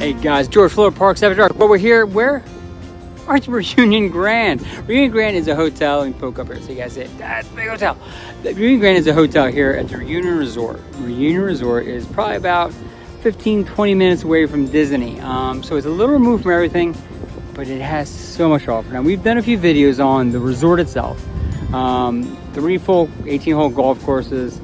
Hey guys, George Florida Parks After Dark. Well, we're here, where? At Reunion Grande. Reunion Grande is a hotel. Let me poke up here so you guys see it. That's a big hotel. The Reunion Grande is a hotel here at the Reunion Resort. Reunion Resort is probably about 15-20 minutes away from Disney. So it's a little removed from everything, but it has so much to offer. Now, we've done a few videos on the resort itself. 3 full 18-hole golf courses.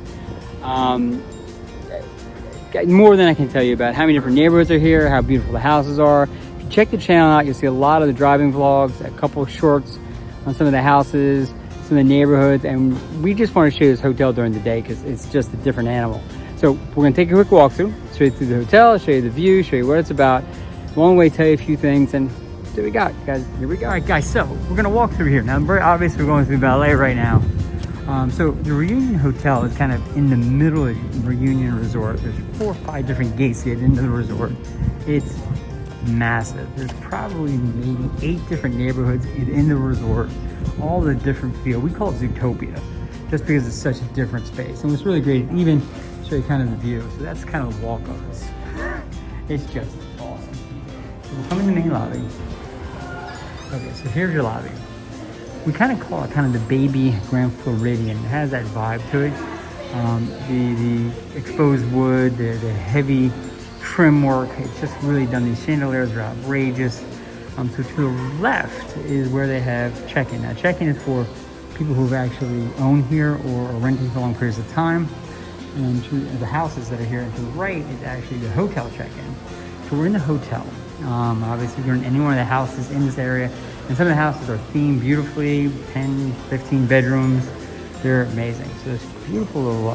More than I can tell you about how many different neighborhoods are here, how beautiful the houses are. If you check the channel out, you'll see a lot of the driving vlogs, a couple of shorts on some of the houses, some of the neighborhoods, and we just want to show you this hotel during the day because it's just a different animal. So we're going to take a quick walkthrough, show you through the hotel, show you the view, show you what it's about, along the way tell you a few things, and there we go, guys. Here we go. All right, guys, so we're going to walk through here. Now, very obvious we're going through ballet right now. So the Reunion Hotel is kind of in the middle of Reunion Resort. There's 4 or 5 different gates to get into the resort. It's massive. There's probably maybe 8 different neighborhoods in the resort, all the different feel. We call it Zootopia, just because it's such a different space. And it's really great to even show you kind of the view. So that's kind of the walk of this. It's just awesome. So we'll come in the main lobby. Okay, so here's your lobby. We kind of call it kind of the baby Grand Floridian. It has that vibe to it. The exposed wood, the heavy trim work, it's just really done. These chandeliers are outrageous. So to the left is where they have check-in. Now check-in is for people who've actually owned here or are renting for long periods of time. And to the houses that are here, and to the right is actually the hotel check-in. So we're in the hotel. Obviously we're in any one of the houses in this area. And some of the houses are themed beautifully, 10, 15 bedrooms. They're amazing. So this beautiful little,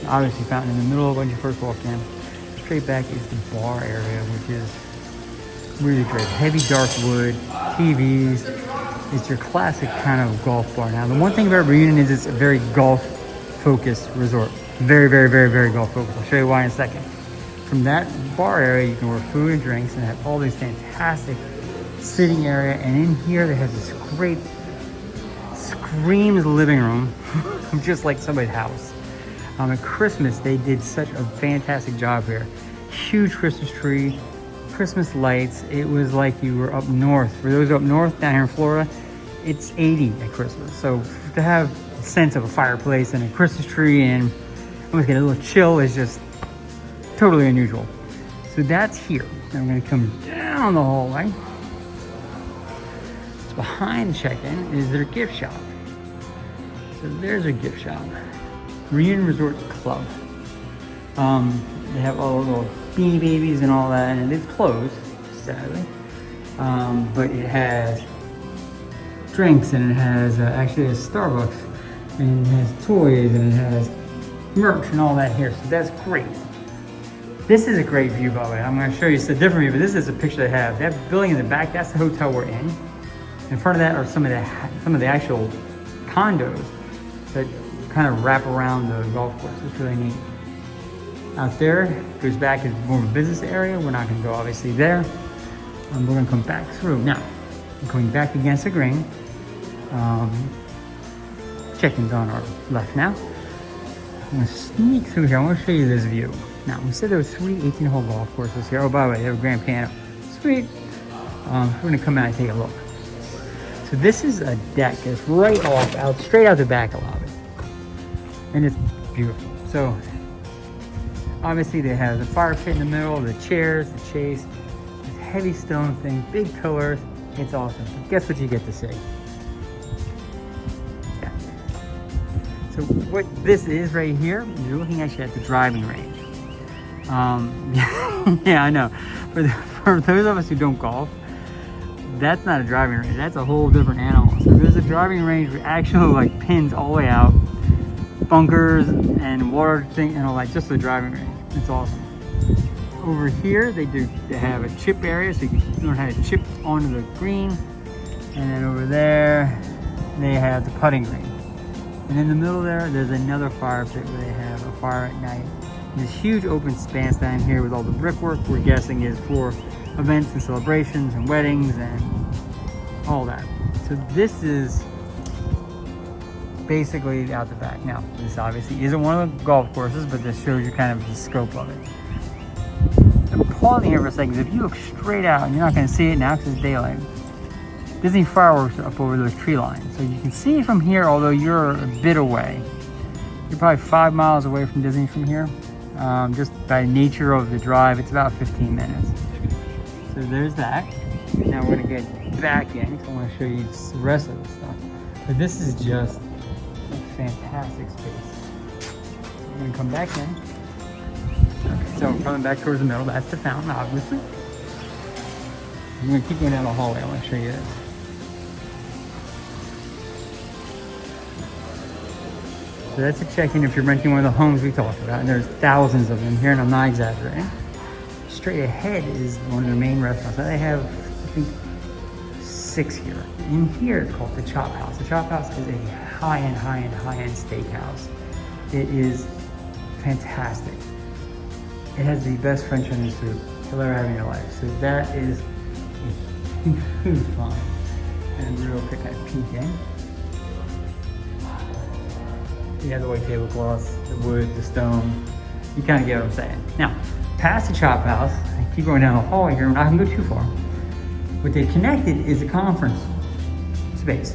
obviously fountain in the middle when you first walk in. Straight back is the bar area, which is really great. Heavy dark wood, TVs. It's your classic kind of golf bar. Now, the one thing about Reunion is it's a very golf-focused resort. Very, very, very, very golf-focused. I'll show you why in a second. From that bar area, you can order food and drinks and have all these fantastic sitting area, and in here they have this great screams living room, just like somebody's house. At Christmas, they did such a fantastic job here. Huge Christmas tree, Christmas lights. It was like you were up north. For those up north, down here in Florida, it's 80 at Christmas. So to have a sense of a fireplace and a Christmas tree and almost get a little chill is just totally unusual. So that's here. Now I'm going to come down the hallway. Behind check-in is their gift shop. So there's a gift shop. Reunion Resort Club. They have all the little Beanie Babies and all that, and it's closed, sadly. But it has drinks, and it has actually a Starbucks, and it has toys, and it has merch and all that here. So that's great. This is a great view, by the way. I'm going to show you a different view, but this is a picture they have. That building in the back, that's the hotel we're in. In front of that are some of the actual condos that kind of wrap around the golf course. It's really neat. Out there goes back is more of a business area. We're not going to go obviously there. We're going to come back through. Now, I'm coming back against the green. Check-in's on our left now. I'm going to sneak through here. I want to show you this view. Now, we said there were 3 18-hole golf courses here. Oh, by the way, they have a grand piano. Sweet. We're going to come out and take a look. So this is a deck that's right off, straight out the back of the lobby. And it's beautiful. So obviously they have the fire pit in the middle, the chairs, the chase, this heavy stone thing, big pillars. It's awesome. But guess what you get to see? Yeah. So what this is right here, you're looking actually at the driving range. Yeah, I know. For those of us who don't golf, that's not a driving range, that's a whole different animal. So there's a driving range with actual like pins all the way out, bunkers and water thing and all that, just the driving range. It's awesome. Over here they have a chip area, so you can learn how to chip onto the green. And then over there they have the putting green. And in the middle there's another fire pit where they have a fire at night. This huge open expanse down here with all the brickwork we're guessing is for events and celebrations and weddings and all that. So this is basically out the back. Now, this obviously isn't one of the golf courses, but this shows you kind of the scope of it. The pause here for a second. If you look straight out, and you're not going to see it now because it's daylight, Disney fireworks are up over those tree lines. So you can see it from here, although you're a bit away. You're probably 5 miles away from Disney from here. Just by nature of the drive, it's about 15 minutes. So there's that. Now we're going to get back in because I want to show you the rest of the stuff. But this is just a fantastic space. We're going to come back in. Okay, so coming back towards the middle, that's the fountain, obviously. I'm going to keep going down the hallway. I want to show you this. So that's a check-in if you're renting one of the homes we talked about. And there's thousands of them here, and I'm not exaggerating. Straight ahead is one of the main restaurants. They have, I think, 6 here. In here, it's called the Chop House. The Chop House is a high-end steakhouse. It is fantastic. It has the best French onion soup you'll ever have in your life. So that is huge fun. And real quick, I peek in. You have the white tablecloths, the wood, the stone. You kind of get what I'm saying. Now, past the Chop House, I keep going down the hallway here. I'm not gonna go too far. What they've connected is a conference space.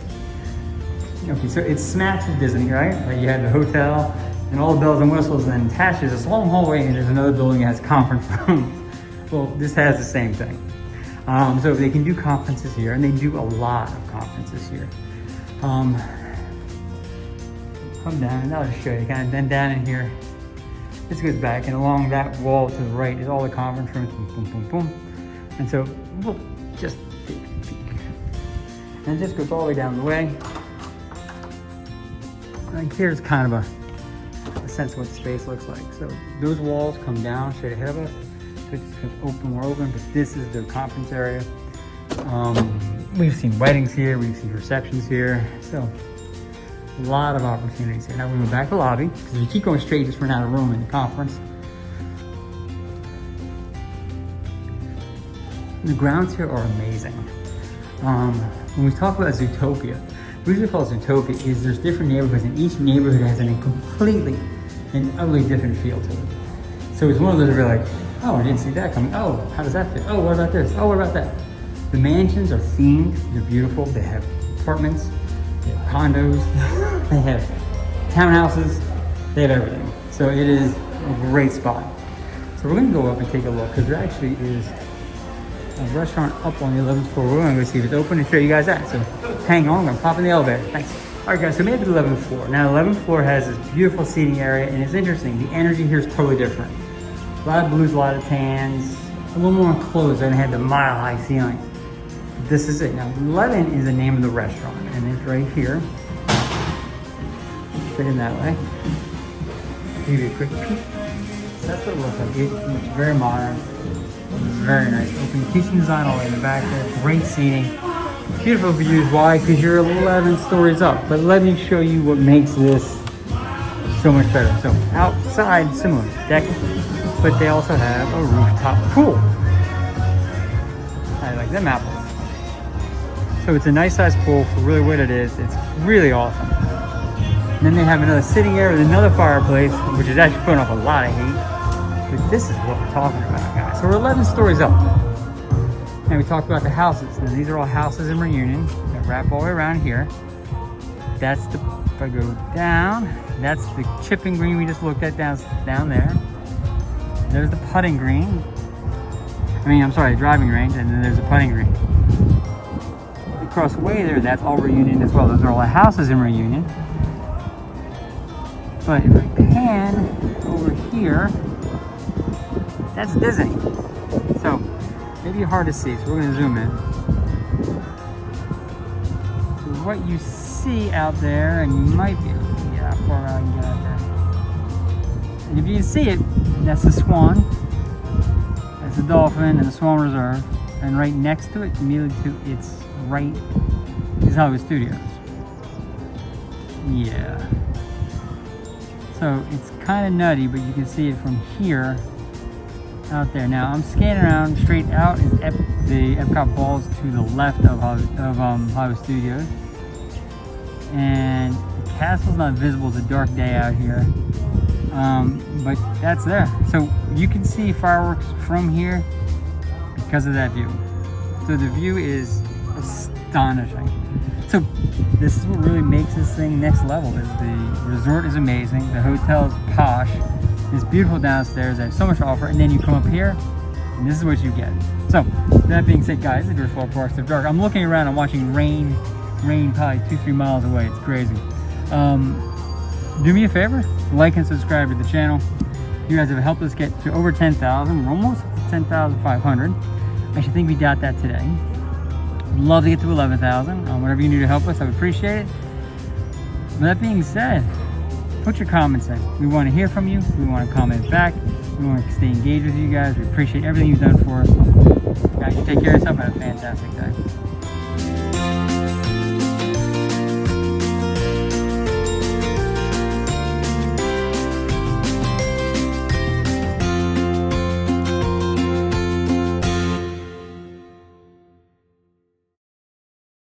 Okay, so it smacks of Disney, right? Like you have the hotel and all the bells and whistles, and then attached is this long hallway, and there's another building that has conference rooms. Well, this has the same thing. So they can do conferences here, and they do a lot of conferences here. Come down, and I'll just show you. Kind of then down in here, this goes back, and along that wall to the right is all the conference rooms. Boom, boom, boom, boom. And so we'll just take a peek. And it just goes all the way down the way. Like here's kind of a sense of what the space looks like. So those walls come down straight ahead of us. So it just goes open, more open, but this is the conference area. We've seen weddings here, we've seen receptions here. So a lot of opportunities here. Now we're going back to the lobby, because if you keep going straight, you just run out of room in the conference. The grounds here are amazing. When we talk about Zootopia, the reason we call it Zootopia is there's different neighborhoods, and each neighborhood has a completely and utterly different feel to it. So it's one of those where you're like, oh, I didn't see that coming. Oh, how does that fit? Oh, what about this? Oh, what about that? The mansions are themed. They're beautiful. They have apartments. They have condos, they have townhouses, they have everything. So it is a great spot. So we're gonna go up and take a look, because there actually is a restaurant up on the 11th floor. We're gonna go see if it's open and show you guys that. So hang on, I'm gonna pop in the elevator. Thanks. All right guys, so we made it to the 11th floor. Now the 11th floor has this beautiful seating area, and it's interesting. The energy here is totally different. A lot of blues, a lot of tans, a little more enclosed, and it had the mile-high ceiling. This is it. Now, 11 is the name of the restaurant, and it's right here. Straight in that way. Give you a quick peek. So that's what it looks like. It's very modern. It's very nice. Open kitchen design all the way in the back there. Great seating. Beautiful views. Why? Because you're 11 stories up. But let me show you what makes this so much better. So, outside, similar deck, but they also have a rooftop pool. I like them apples. So it's a nice sized pool for really what it is. It's really awesome. And then they have another sitting area with another fireplace, which is actually putting off a lot of heat. But this is what we're talking about, guys. So we're 11 stories up. And we talked about the houses. Now these are all houses in Reunion that wrap all the way around here. That's the, if I go down, that's the chipping green we just looked at down there. There's the putting green. I'm sorry, driving range, and then there's a putting green. Across the way there, that's all Reunion as well. Those are all the houses in Reunion. But if I pan over here, that's Disney. So maybe hard to see, so we're going to zoom in. So what you see out there, and you might be able to see how far out I can get out there. And if you can see it, that's the Swan, that's the Dolphin, and the Swan Reserve. And right next to it, immediately to its right, is Hollywood Studios. Yeah. So it's kind of nutty, but you can see it from here out there. Now I'm scanning around. Straight out is the Epcot balls to the left of Hollywood Studios, and the castle's not visible. It's a dark day out here. But that's there. So you can see fireworks from here because of that view. So the view is astonishing. So this is what really makes this thing next level. Is the resort is amazing, the hotel is posh, it's beautiful downstairs, they have so much to offer, and then you come up here and this is what you get. So that being said, guys, if you're Florida Parks After Dark, I'm looking around, I'm watching rain probably 2-3 miles away. It's crazy. Do me a favor, like and subscribe to the channel. You guys have helped us get to over 10,000. We're almost 10,500. I should think we got that today. Love to get to 11,000. Whatever you can do to help us, I would appreciate it. With that being said, put your comments in. We want to hear from you. We want to comment back. We want to stay engaged with you guys. We appreciate everything you've done for us. Guys, you take care of yourself and have a fantastic day.